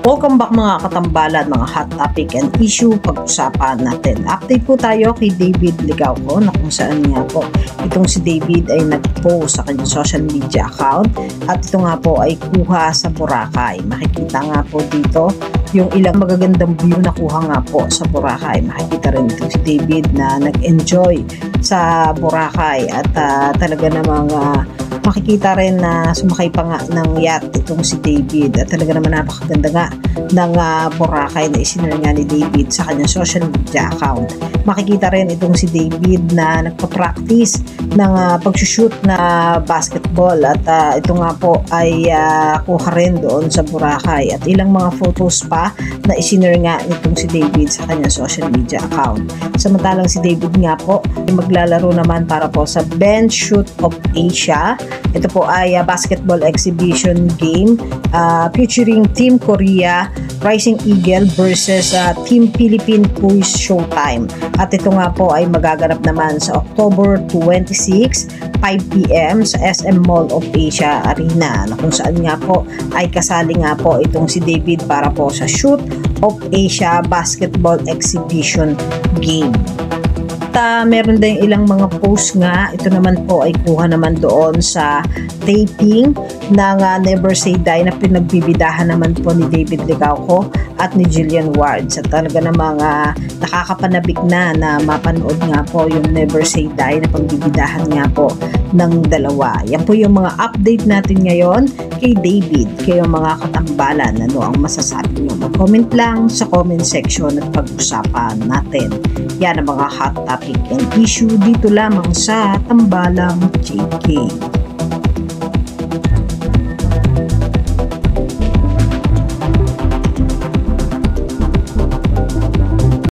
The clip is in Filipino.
Welcome back mga katambalan, mga hot topic and issue pag-usapan natin. Update po tayo kay David Ligauco na kung saan nga po itong si David ay nag-post sa kanyang social media account at ito nga po ay kuha sa Boracay. Makikita nga po dito yung ilang magagandang view na kuha nga po sa Boracay. Makikita rin itong si David na nag-enjoy sa Boracay at talaga namang makikita rin na sumakay pa nga ng yacht itong si David at talaga naman napakaganda nga ng Boracay na isinare nga ni David sa kanyang social media account. Makikita rin itong si David na nagpa-practice ng pag-shoot na basketball at ito nga po ay kuha rin doon sa Boracay at ilang mga photos pa na isinare nga nitong si David sa kanyang social media account. Samantalang si David nga po ay maglalaro naman para po sa Bench Shoot of Asia. Ito po ay basketball exhibition game featuring Team Korea Rising Eagle versus Team Philippine Cruise Showtime. At ito nga po ay magaganap naman sa October 26, 5 p.m. sa SM Mall of Asia Arena na kung saan nga po ay kasali nga po itong si David para po sa Shoot of Asia Basketball Exhibition Game. Meron din ilang mga post nga. Ito naman po ay kuha naman doon sa taping ng Never Say Die na pinagbibidahan naman po ni David Ligauco at ni Jillian Ward. Sa talaga namang nakakapanabik na mapanood nga po yung Never Say Die na pagbibidahan nga po ng dalawa. Yan po yung mga update natin ngayon kay David. Kayo mga katambalan, ano ang masasabi nyo? Mag-comment lang sa comment section at pag-usapan natin. Yan ang mga hot topic and issue dito lamang sa Tambalang JK.